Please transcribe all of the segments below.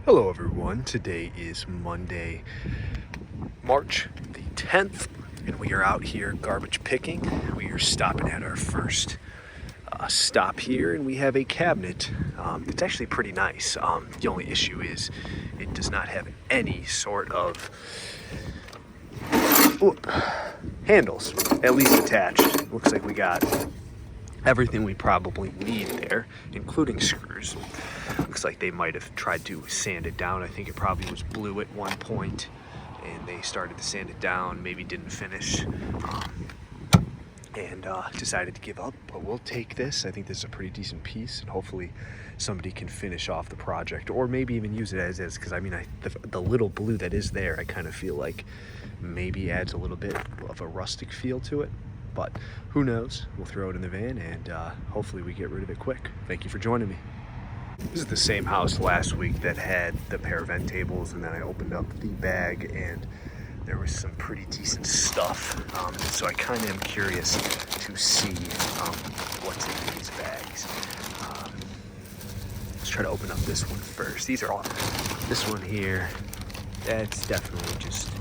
Hello everyone, today is Monday, March the 10th, and we are out here garbage picking. We are stopping at our first stop here, and we have a cabinet that's actually pretty nice. The only issue is it does not have any sort of handles, at least attached. Looks like we got everything we probably need there, including screws. Looks like they might have tried to sand it down. I think it probably was blue at one point and they started to sand it down, maybe didn't finish, and decided to give up. But we'll take this. I think this is a pretty decent piece, and hopefully somebody can finish off the project, or maybe even use it as is, because I mean, the little blue that is there, I kind of feel like maybe adds a little bit of a rustic feel to it. But who knows? We'll throw it in the van, and hopefully we get rid of it quick. Thank you for joining me. This is the same house last week that had the pair of end tables, and then I opened up the bag and there was some pretty decent stuff. So I kind of am curious to see what's in these bags. Let's try to open up this one first. These are all, this one here, that's definitely just,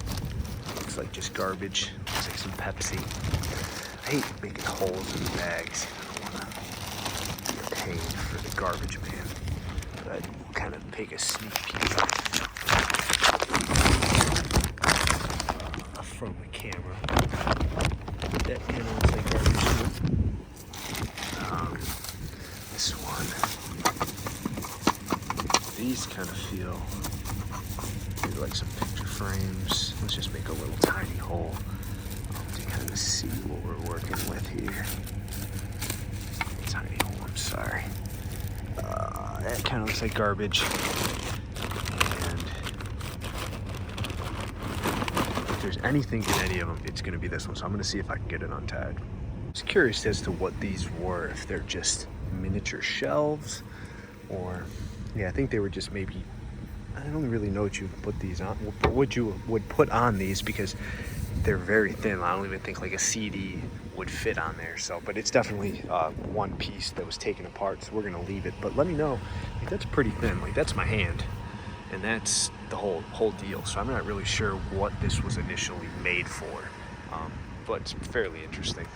looks like just garbage. Looks like some Pepsi. I hate making holes in the bags. I don't want to be a pain for the garbage man. But we'll kind of take a sneak peek from the camera. That kind of looks like garbage. This one. These kind of feel like some picture frames. Let's just make a little tiny hole to kind of see what we're working with here. Tiny hole, I'm sorry. That kind of looks like garbage. And if there's anything in any of them, it's going to be this one. So I'm going to see if I can get it untied. I was curious as to what these were. If they're just miniature shelves, or yeah, I think they were just maybe. I don't really know what you put these on. What you would put on these, because they're very thin. I don't even think like a CD would fit on there. So, but it's definitely one piece that was taken apart, so we're gonna leave it. But let me know. Like, that's pretty thin. Like, that's my hand, and that's the whole deal. So I'm not really sure what this was initially made for, but it's fairly interesting.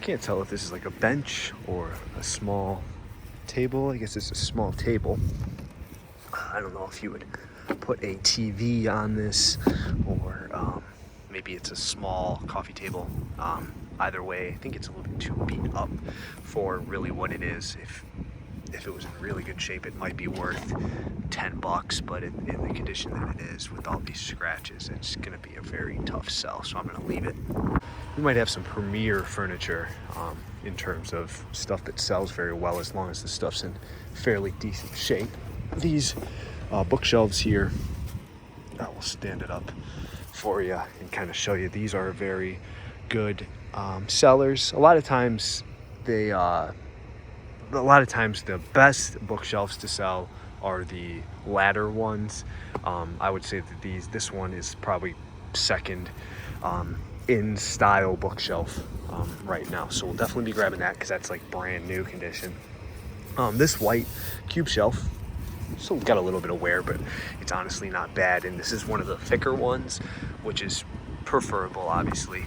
Can't tell if this is like a bench or a small table. I guess it's a small table. I don't know if you would put a TV on this, or maybe it's a small coffee table. Either way, I think it's a little bit too beat up for really what it is. If it was in really good shape, it might be worth $10, but in the condition that it is, with all these scratches, it's gonna be a very tough sell, so I'm gonna leave it. We might have some premier furniture in terms of stuff that sells very well, as long as the stuff's in fairly decent shape. These bookshelves here, I will stand it up for you and kind of show you. These are very good sellers. A lot of times the best bookshelves to sell are the ladder ones. I would say that this one is probably second in style bookshelf right now. So we'll definitely be grabbing that, because that's like brand new condition. This white cube shelf still got a little bit of wear, but it's honestly not bad. And this is one of the thicker ones, which is preferable, obviously.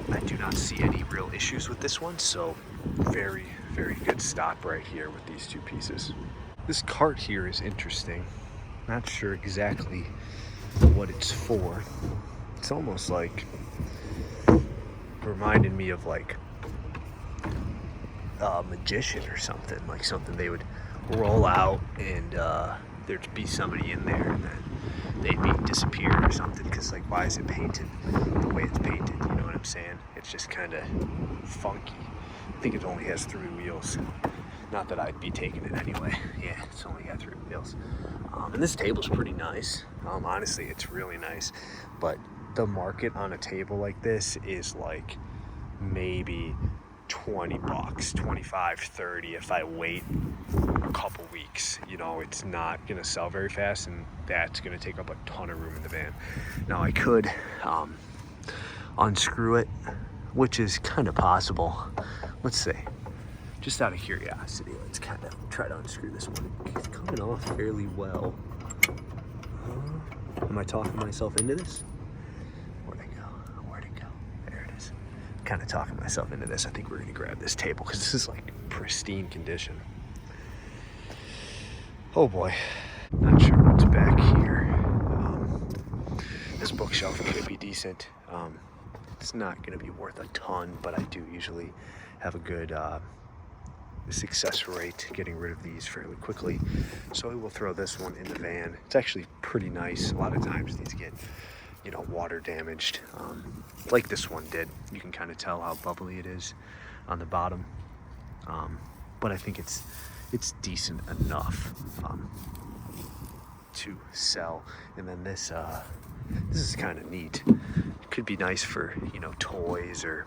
I do not see any real issues with this one, so very, very good stop right here with these two pieces. This cart here is interesting. Not sure exactly what it's for. It's almost like reminded me of like a magician or something, like something they would roll out and there'd be somebody in there and then they'd be disappeared or something, because like, why is it painted the way it's painted? You know what I'm saying? It's just kind of funky. I think it only has 3 wheels. Not that I'd be taking it anyway. Yeah, it's only got 3 wheels. And this table's pretty nice. Honestly, it's really nice. But the market on a table like this is like maybe $20, 25, 30 if I wait a couple weeks. You know, it's not gonna sell very fast, and that's gonna take up a ton of room in the van. Now I could unscrew it, which is kind of possible. Let's see, just out of curiosity, let's kind of try to unscrew this one. It's coming off fairly well. Am I talking myself into this? Where'd it go? Where'd it go? There it is. I'm kind of talking myself into this. I think we're gonna grab this table because this is like pristine condition. Oh boy. Not sure what's back here. This bookshelf could be decent. It's not gonna be worth a ton, but I do usually have a good success rate getting rid of these fairly quickly. So I will throw this one in the van. It's actually pretty nice. A lot of times these get, you know, water damaged, like this one did. You can kind of tell how bubbly it is on the bottom, but I think it's decent enough to sell. And then this is kind of neat. It could be nice for, you know, toys or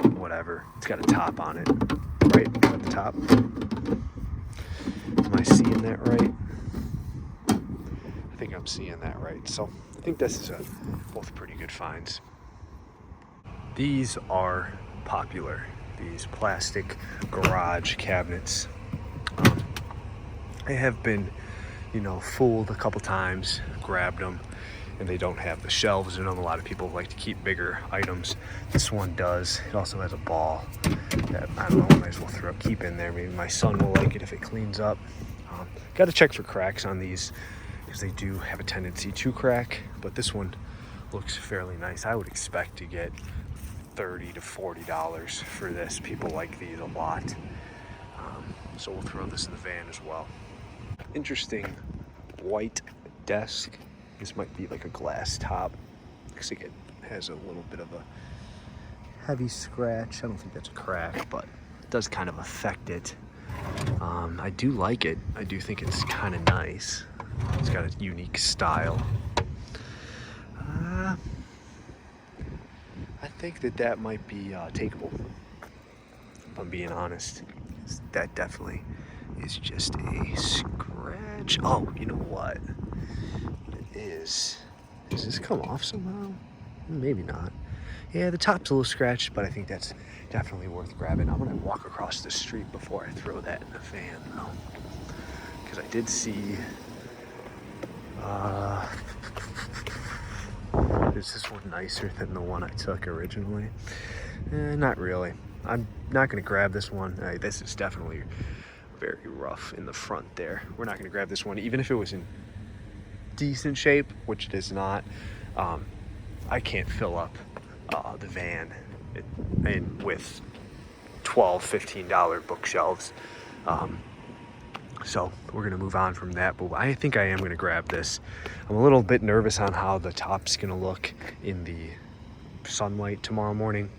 whatever. It's got a top on it, right? At the top. Am I seeing that right? I think I'm seeing that right. So I think this is both pretty good finds. These are popular. These plastic garage cabinets. I have been, you know, fooled a couple times, grabbed them, and they don't have the shelves in them. A lot of people like to keep bigger items. This one does. It also has a ball that, I don't know, might as well keep in there. Maybe my son will like it if it cleans up. Got to check for cracks on these because they do have a tendency to crack, but this one looks fairly nice. I would expect to get $30 to $40 for this. People like these a lot. So we'll throw this in the van as well. Interesting white desk. This might be like a glass top. Looks like it has a little bit of a heavy scratch. I don't think that's a crack, but it does kind of affect it. I do like it. I do think it's kind of nice. It's got a unique style. I think that might be takeable, if I'm being honest. That definitely is just a scratch. Oh, you know what? It is. Does this come off somehow? Maybe not. Yeah, the top's a little scratched, but I think that's definitely worth grabbing. I'm gonna walk across the street before I throw that in the van, though, because I did see. Is this one nicer than the one I took originally? Not really. I'm not gonna grab this one. This is definitely very rough in the front there. We're not gonna grab this one, even if it was in decent shape, which it is not. I can't fill up the van with $12, $15 bookshelves. So we're gonna move on from that, but I think I am gonna grab this. I'm a little bit nervous on how the top's gonna look in the sunlight tomorrow morning,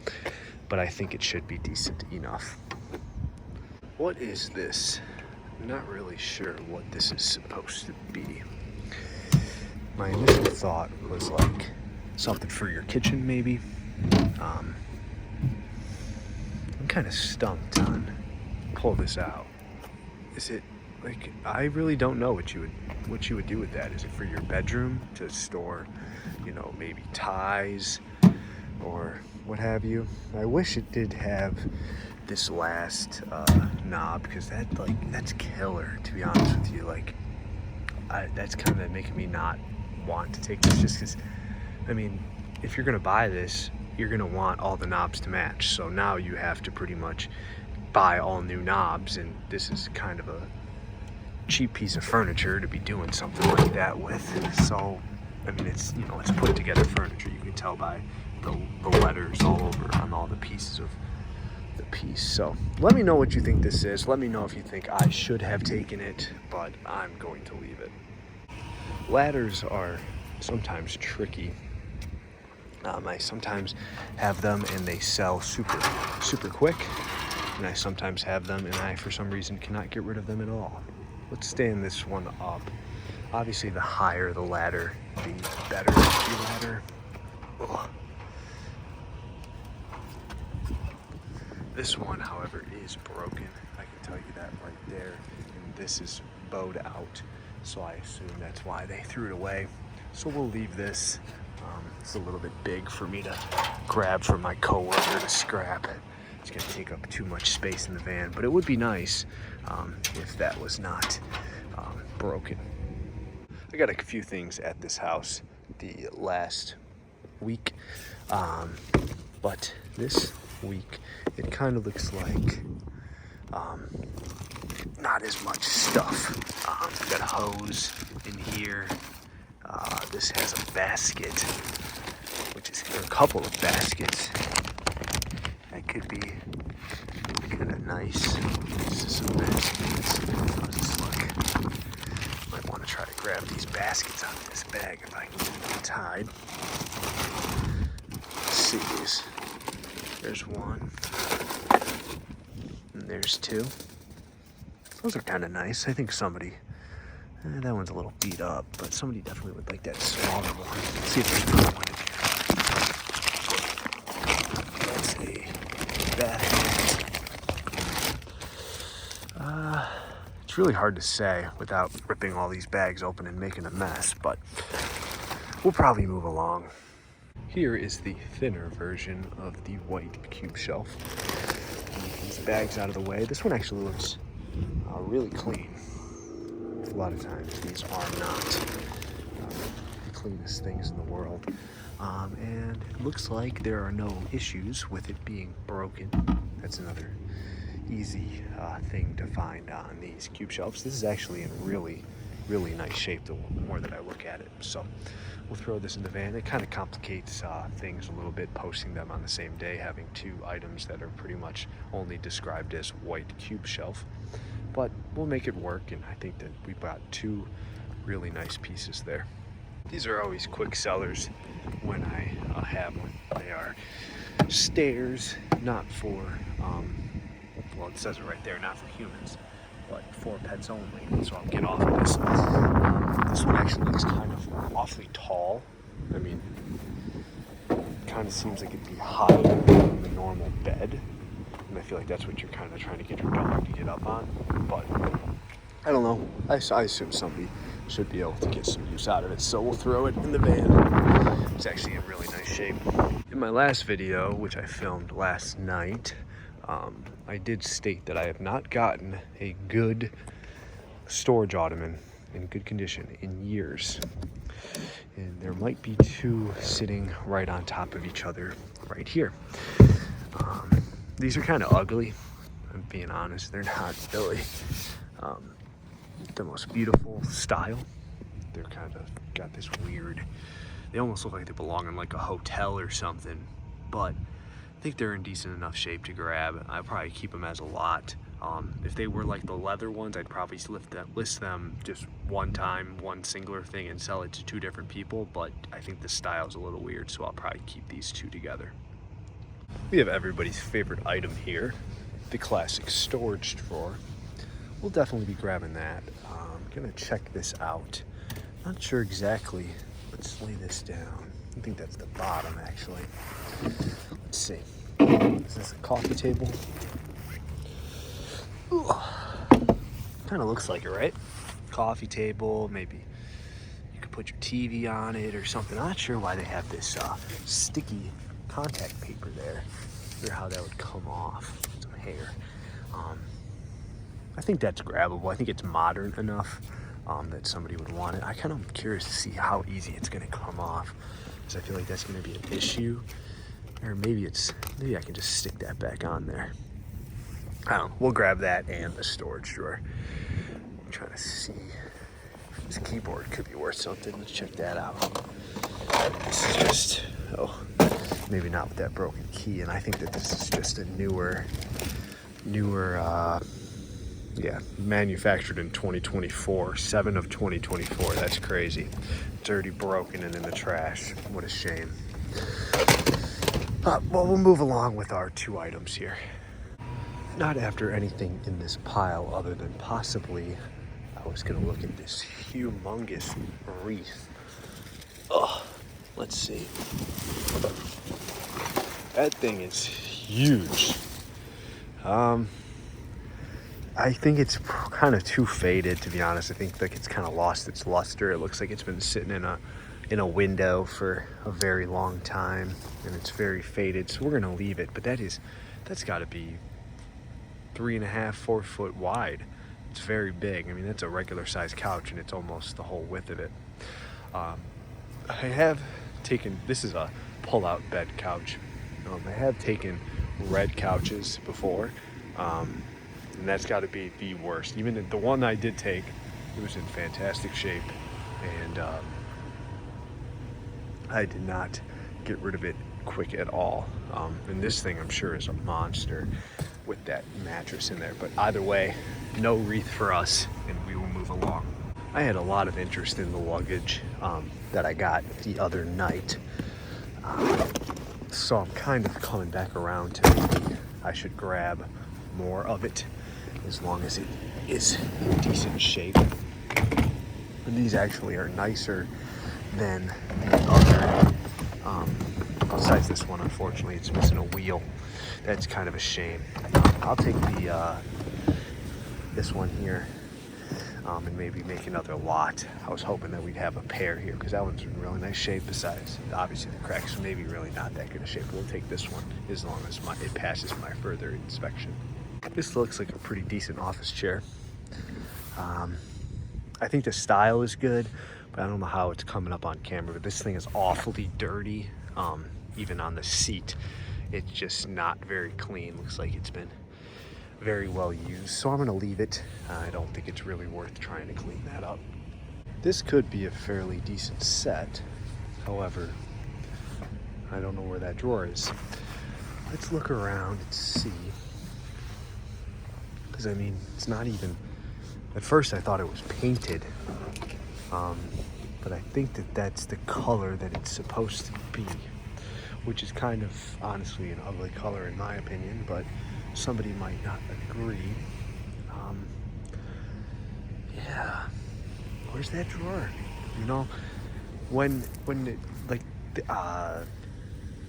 but I think it should be decent enough. What is this? I'm not really sure what this is supposed to be. My initial thought was like something for your kitchen, maybe. I'm kind of stumped on pull this out. Is it like, I really don't know what you would do with that. Is it for your bedroom to store, you know, maybe ties or what have you? I wish it did have this last knob, because that's killer, to be honest with you. Like, that's kind of making me not want to take this, just because, I mean, if you're gonna buy this, you're gonna want all the knobs to match. So now you have to pretty much buy all new knobs, and this is kind of a cheap piece of furniture to be doing something like that with. So, I mean, it's, you know, it's put together furniture. You can tell by the letters all over on all the pieces of the piece. So let me know what you think this is. Let me know if you think I should have taken it, but I'm going to leave it. Ladders are sometimes tricky. I sometimes have them and they sell super quick, and I sometimes have them and I, for some reason, cannot get rid of them at all. Let's stand this one up. Obviously, the higher the ladder, the better the ladder. Ugh. This one, however, is broken. I can tell you that right there. And this is bowed out, so I assume that's why they threw it away. So we'll leave this. It's a little bit big for me to grab from my coworker to scrap. It's gonna take up too much space in the van, but it would be nice if that was not broken. I got a few things at this house the last week, but this week it kind of looks like not as much stuff. We got a hose in here. This has a basket, which is a couple of baskets. That could be kind of nice. This is some baskets. How's this look? Might want to try to grab these baskets out of this bag if I can get them tied. Let's see these. There's one. And there's two. Those are kind of nice. I think somebody, that one's a little beat up, but somebody definitely would like that smaller one. Let's see if we can put one in here. That's a bathroom. It's really hard to say without ripping all these bags open and making a mess, but we'll probably move along. Here is the thinner version of the white cube shelf. Move these bags out of the way. This one actually looks really clean. A lot of times these are not the cleanest things in the world. And it looks like there are no issues with it being broken. That's another easy thing to find on these cube shelves. This is actually in really nice shape the more that I look at it. So we'll throw this in the van. It kind of complicates things a little bit, posting them on the same day, having two items that are pretty much only described as white cube shelf. But we'll make it work, and I think that we've got two really nice pieces there. These are always quick sellers when I have one. They are stairs, not for, well, it says it right there, not for humans, but for pets only. So I'll get off of this. This one actually looks kind of awfully tall. I mean, kind of seems like it'd be higher than the normal bed. And I feel like that's what you're kind of trying to get your dog to get up on. But I don't know. I assume somebody should be able to get some use out of it. So we'll throw it in the van. It's actually in really nice shape. In my last video, which I filmed last night, I did state that I have not gotten a good storage ottoman in good condition in years. And there might be two sitting right on top of each other right here. These are kind of ugly, I'm being honest. They're not really the most beautiful style. They're kind of got this weird, they almost look like they belong in like a hotel or something, but I think they're in decent enough shape to grab. I'd probably keep them as a lot. If they were like the leather ones, I'd probably list them just one time, one singular thing, and sell it to two different people, but I think the style's a little weird, so I'll probably keep these two together. We have everybody's favorite item here, the classic storage drawer. We'll definitely be grabbing that. I'm gonna check this out. Not sure exactly. Let's lay this down. I think that's the bottom, actually. Let's see. Is this a coffee table? Kind of looks like it, right? Coffee table, maybe you could put your TV on it or something. I'm not sure why they have this sticky contact paper there. I wonder how that would come off. Some hair. I think that's grabbable. I think it's modern enough that somebody would want it. I kind of am curious to see how easy it's going to come off, because I feel like that's going to be an issue. Or maybe I can just stick that back on there. I don't know. We'll grab that and the storage drawer. I'm trying to see if this keyboard could be worth something. Let's check that out. This is just, maybe not with that broken key. And I think that this is just a newer, manufactured in 2024, 7 of 2024. That's crazy. It's already broken and in the trash. What a shame. Well, we'll move along with our two items here. Not after anything in this pile other than possibly I was gonna look at this humongous wreath. Let's see. That thing is huge. I think it's kind of too faded, to be honest. I think like it's kind of lost its luster. It looks like it's been sitting in a window for a very long time, and it's very faded. So we're gonna leave it. But that's got to be 3.5, 4 foot wide. It's very big. I mean, that's a regular size couch, and it's almost the whole width of it. I have taken, this is a pull-out bed couch. I have taken red couches before, and that's got to be the worst. Even the one I did take, it was in fantastic shape, and I did not get rid of it quick at all. And this thing, I'm sure, is a monster with that mattress in there. But either way, no wreath for us, and we will move along. I had a lot of interest in the luggage that I got the other night. So I'm kind of coming back around to maybe I should grab more of it as long as it is in decent shape. And these actually are nicer than the other. Besides this one, unfortunately, it's missing a wheel. That's kind of a shame. I'll take the this one here and maybe make another lot. I was hoping that we'd have a pair here because that one's in really nice shape. Besides, obviously the cracks are maybe really not that good of shape. We'll take this one as long as it passes my further inspection. This looks like a pretty decent office chair. I think the style is good, but I don't know how it's coming up on camera. But this thing is awfully dirty. Even on the seat, it's just not very clean. Looks like it's been very well used, so I'm gonna leave it. I don't think it's really worth trying to clean that up. This could be a fairly decent set. However, I don't know where that drawer is. Let's look around and see. Because I mean, it's not even, at first I thought it was painted. But I think that that's the color that it's supposed to be, which is kind of honestly an ugly color in my opinion, but somebody might not agree. Yeah, where's that drawer? You know, when it, like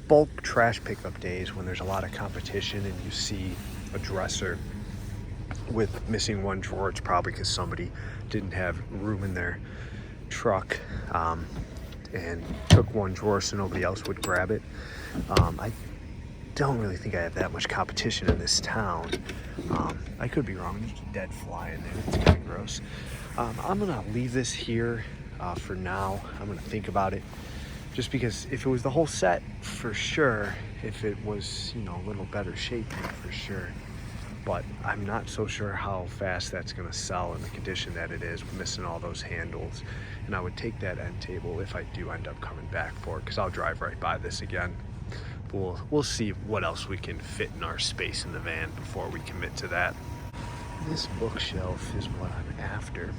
bulk trash pickup days, when there's a lot of competition and you see a dresser with missing one drawer, it's probably because somebody didn't have room in their truck and took one drawer so nobody else would grab it. I don't really think I have that much competition in this town. I could be wrong. There's a dead fly in there. It's kind of gross. I'm gonna leave this here for now. I'm gonna think about it, just because if it was the whole set, for sure. If it was, you know, a little better shape, for sure. But I'm not so sure how fast that's gonna sell in the condition that it is, missing all those handles. And I would take that end table if I do end up coming back for it, because I'll drive right by this again. We'll see what else we can fit in our space in the van before we commit to that. This bookshelf is what I'm after.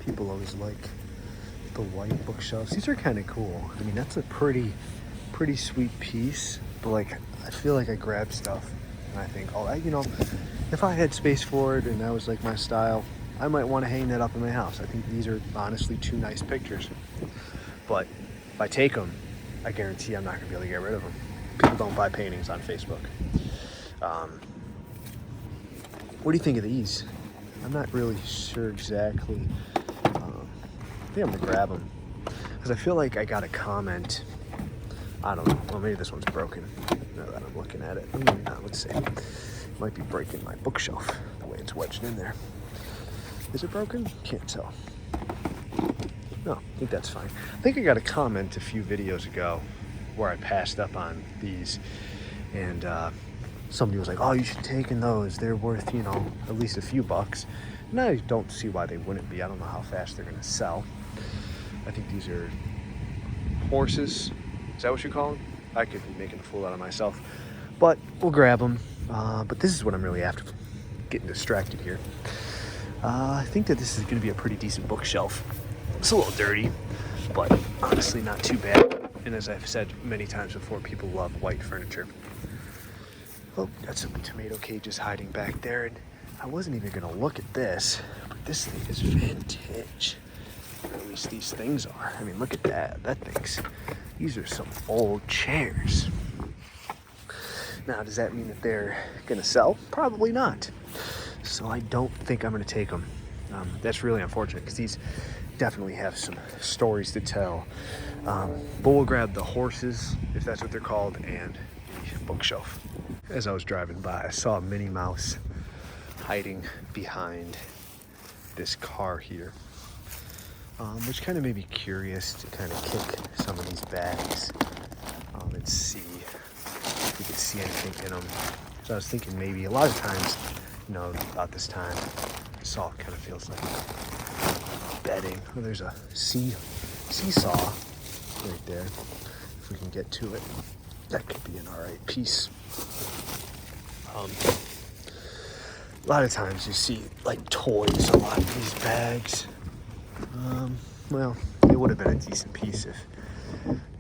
People always like the white bookshelves. These are kind of cool. I mean, that's a pretty sweet piece. But like, I feel like I grab stuff and I think, oh, you know, if I had space for it and that was like my style, I might want to hang that up in my house. I think these are honestly two nice pictures. But if I take them, I guarantee I'm not going to be able to get rid of them. People don't buy paintings on Facebook. What do you think of these? I'm not really sure exactly. I think I'm going to grab them, because I feel like I got a comment. I don't know. Well, maybe this one's broken now that I'm looking at it. Maybe not. Let's see. It might be breaking my bookshelf the way it's wedged in there. Is it broken? Can't tell. No, I think that's fine. I think I got a comment a few videos ago where I passed up on these, and somebody was like, oh, you should take in those. They're worth, you know, at least a few bucks. And I don't see why they wouldn't be. I don't know how fast they're going to sell. I think these are horses. Is that what you call them? I could be making a fool out of myself. But we'll grab them. But this is what I'm really after. Getting distracted here. I think that this is going to be a pretty decent bookshelf. It's a little dirty, but honestly not too bad. And as I've said many times before, people love white furniture. Oh, got some tomato cages hiding back there. And I wasn't even going to look at this, but this thing is vintage. Or at least these things are. I mean, look at that. These are some old chairs. Now, does that mean that they're going to sell? Probably not. So I don't think I'm going to take them. That's really unfortunate, because these definitely have some stories to tell. But we'll grab the horses, if that's what they're called, and the bookshelf. As I was driving by, I saw a Minnie Mouse hiding behind this car here. which kind of made me curious to kind of kick some of these bags and see if we could see anything in them. So I was thinking maybe a lot of times, you know, about this time, salt kind of feels like bedding. Oh, there's a seesaw right there. If we can get to it, that could be an all right piece. A lot of times you see like toys a lot of these bags. Well, it would have been a decent piece if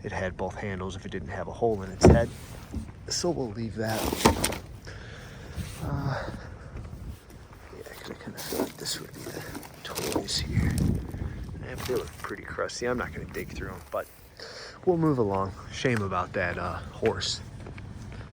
it had both handles, if it didn't have a hole in its head. So we'll leave that. Yeah, I kind of feel like this would be the toys here. And they look pretty crusty. I'm not going to dig through them, but we'll move along. Shame about that horse.